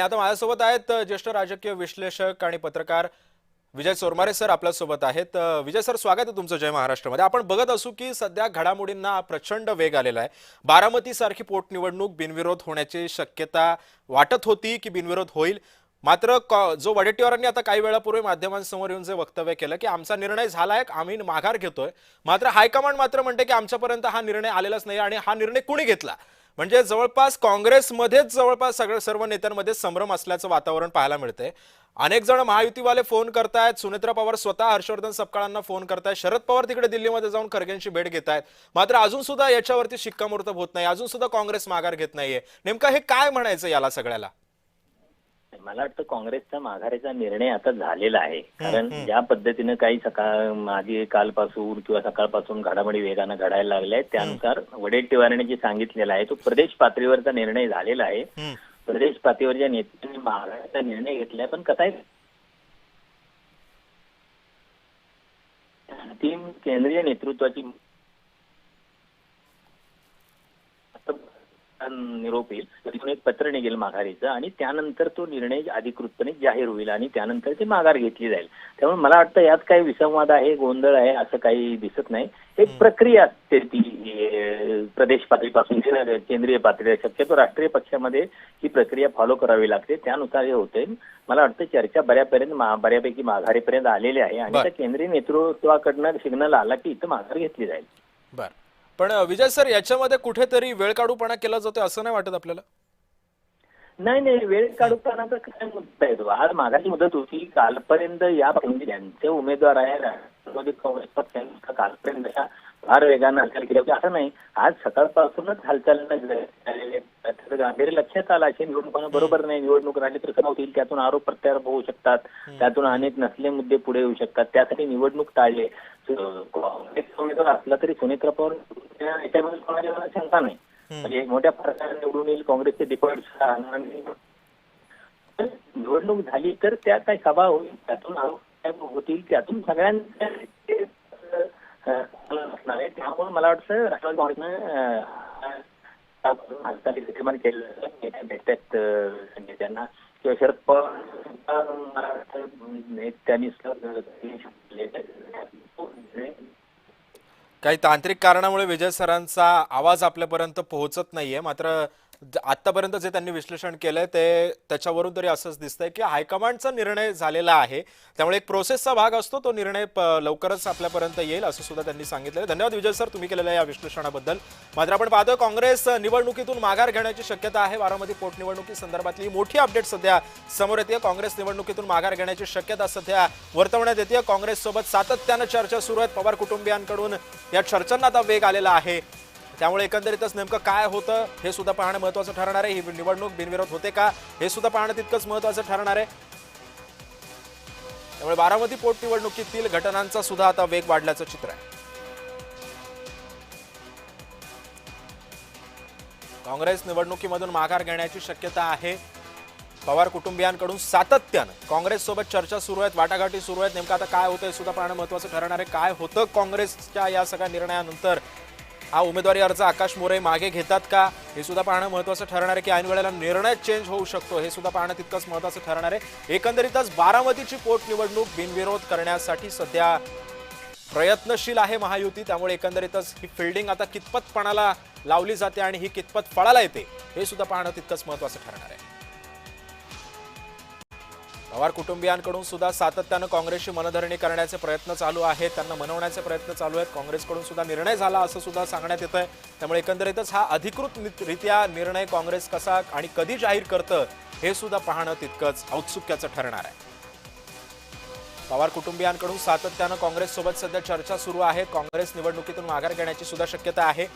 आता माझ्यासोबत आहेत ज्येष्ठ राजकीय विश्लेषक आणि पत्रकार विजय चोरमारे सर आपल्यासोबत आहेत। विजय सर, स्वागत आहे तुमचं जय महाराष्ट्रमध्ये। आपण बघत असू की सध्या घडामोडींना प्रचंड वेग आलेला आहे। बारामती सारखी पोटनिवडणूक बिनविरोध होण्याची शक्यता वाटत होती की बिनविरोध होईल, मात्र जो वडेट्टीवारांनी आता काही वेळापूर्वी माध्यमांसमोर येऊन जे वक्तव्य केलं की आमचा निर्णय झालाय, आम्ही माघार घेतोय, मात्र हायकमांड मात्र म्हणते की आमच्यापर्यंत हा निर्णय आलेलाच नाही आणि हा निर्णय कुणी घेतला। म्हणजे जवळपास काँग्रेसमध्येच जवळपास सर्व नेत्यांमध्ये संभ्रम असल्याचं वातावरण पाहायला मिळते। अनेक जण महायुतीवाले फोन करतायत, सुनेत्रा पवार स्वतः हर्षवर्धन सपकाळांना फोन करतायत, शरद पवार तिकडे दिल्लीमध्ये जाऊन खरगेंची भेट घेतायत, मात्र अजून सुद्धा याच्यावरती शिक्कामोर्तब होत नाही, अजून सुद्धा काँग्रेस माघार घेत नाहीये। नेमका हे काय म्हणायचं याला सगळ्याला? मला वाटतं काँग्रेसचा माघारीचा निर्णय आता झालेला आहे। कारण ज्या पद्धतीने काही आधी कालपासून किंवा सकाळपासून घडामोडी वेगानं घडायला लागल्या आहेत, त्यानुसार वडेट्टीवारांनी जे सांगितलेला आहे तो प्रदेश पातळीवरचा निर्णय झालेला आहे। प्रदेश पातळीवरच्या नेत्यांनी माघारीचा निर्णय घेतलाय, पण कसा आहे अंतिम केंद्रीय नेतृत्वाची निरोप येईल, तिथून एक पत्र निघेल माघारीचं आणि त्यानंतर तो निर्णय अधिकृतपणे जाहीर होईल आणि त्यानंतर ती माघार घेतली जाईल। त्यामुळे मला वाटतं यात काही विसंवाद आहे, गोंधळ आहे असं काही दिसत नाही। एक प्रक्रिया असते ती प्रदेश पातळीपासून केंद्रीय पातळीवर, शक्यतो राष्ट्रीय पक्षामध्ये ही प्रक्रिया फॉलो करावी लागते, त्यानुसार हे होते। मला वाटतं चर्चा बऱ्यापैकी माघारीपर्यंत आलेली आहे आणि त्या केंद्रीय नेतृत्वाकडनं सिग्नल आला की इथं माघार घेतली जाईल। बर, पण विजय सर, याच्यामध्ये कुठेतरी वेळ काढूपणा केला जातोय असं नाही वाटत आपल्याला? नाही, वेळ काढूपणाचा काय मुद्दा आहे तो? आज माघारी मुदत होती, कालपर्यंत या ज्यांचे उमेदवार आहे राष्ट्रवादी काँग्रेस पक्षाने कालपर्यंत फार वेगानं हालचाल केली होती असं नाही। आज सकाळपासूनच हालचाल गांभीर्य लक्षात आलं अशी निवडणुकांना बरोबर नाही, निवडणूक राहिली तर कसं होतील, त्यातून आरोप प्रत्यारोप होऊ शकतात, त्यातून अनेक नसले मुद्दे पुढे येऊ शकतात, त्यासाठी निवडणूक टाळले। काँग्रेसचा उमेदवार असला तरी सुनेत्रा पवार याच्यामध्ये कोणाच्या शंका नाही, म्हणजे मोठ्या फरकाने निवडून येईल, काँग्रेसचे डिफॉल्ट निवडणूक झाली तर त्या काही सभा होईल, त्यातून आरोप होतील, त्यातून सगळ्यांच्या असणार आहे। त्यामुळे मला वाटतं राष्ट्रवादी काँग्रेसनं हालचाली गतिमान केलं भेटतात नेत्यांना किंवा शरद पवार मला वाटतं त्यांनी काही तांत्रिक कारणामुळे विजय सरांचा आवाज आपल्यापर्यंत पोहोचत नाहीये, मात्र आतापर्यंत जे त्यांनी विश्लेषण केलंय ते त्याच्यावरून तरी असंच दिसतंय की हायकमांडचा निर्णय झालेला आहे, त्यामुळे एक प्रोसेसचा भाग असतो, तो निर्णय लवकरच आपल्यापर्यंत येईल असं सुद्धा त्यांनी सांगितलं। धन्यवाद विजय सर तुम्ही केलेल्या या विश्लेषणाबद्दल। मात्र आपण पाहतोय काँग्रेस निवडणुकीतून माघार घेण्याची शक्यता आहे। बारामती पोटनिवडणुकी संदर्भातली मोठी अपडेट सध्या समोर येते। काँग्रेस निवडणुकीतून माघार घेण्याची शक्यता सध्या वर्तवण्यात येते। काँग्रेस सोबत सातत्यानं चर्चा सुरू आहेत, पवार कुटुंबियांकडून या चर्चांना आता वेग आलेला आहे, त्यामुळे एकंदरीतच नेमकं काय होतं हे सुद्धा पाहणं महत्त्वाचं ठरणार आहे। ही निवडणूक बिनविरोध होते का हे सुद्धा पाहणं तितकंच महत्त्वाचं ठरणार आहे। त्यामुळे बारामती पोटनिवडणुकीतील घटनांचा सुद्धा आता वेग वाढल्याचं चित्र आहे। काँग्रेस निवडणुकीमधून माघार घेण्याची शक्यता आहे। पवार कुटुंबियांकडून सातत्यानं काँग्रेस सोबत चर्चा सुरू आहेत, वाटाघाटी सुरू आहेत, नेमकं आता काय होतं हे सुद्धा पाहणं महत्त्वाचं ठरणार आहे। काय होतं काँग्रेसच्या या सगळ्या निर्णयानंतर? हा उमेदवारी अर्ज आकाश मोरे मागे घेतात का हे सुद्धा पाहणं महत्त्वाचं ठरणार आहे, की ऐन वेळेला निर्णय चेंज होऊ शकतो हे सुद्धा पाहणं तितकंच महत्त्वाचं ठरणार आहे। एकंदरीतच बारामतीची पोटनिवडणूक बिनविरोध करण्यासाठी सध्या प्रयत्नशील आहे महायुती, त्यामुळे एकंदरीतच ही फिल्डिंग आता कितपत पणाला लावली जाते आणि ही कितपत फळाला येते हे सुद्धा पाहणं तितकंच महत्त्वाचं ठरणार आहे। पवार कुटुंबियांकडून सुद्धा सातत्यानं काँग्रेसची मनधरणी करण्याचे प्रयत्न चालू आहेत, त्यांना मनवण्याचे प्रयत्न चालू आहेत। काँग्रेसकडून सुद्धा निर्णय झाला असं सुद्धा सांगण्यात येतंय, त्यामुळे एकंदरीतच हा अधिकृतरित्या निर्णय काँग्रेस कसा आणि कधी जाहीर करतं हे सुद्धा पाहणं तितकंच औत्सुक्याचं ठरणार आहे। पवार कुटुंबियांकडून सातत्यानं काँग्रेस सोबत सध्या चर्चा सुरू आहे। काँग्रेस निवडणुकीतून माघार घेण्याची सुद्धा शक्यता आहे।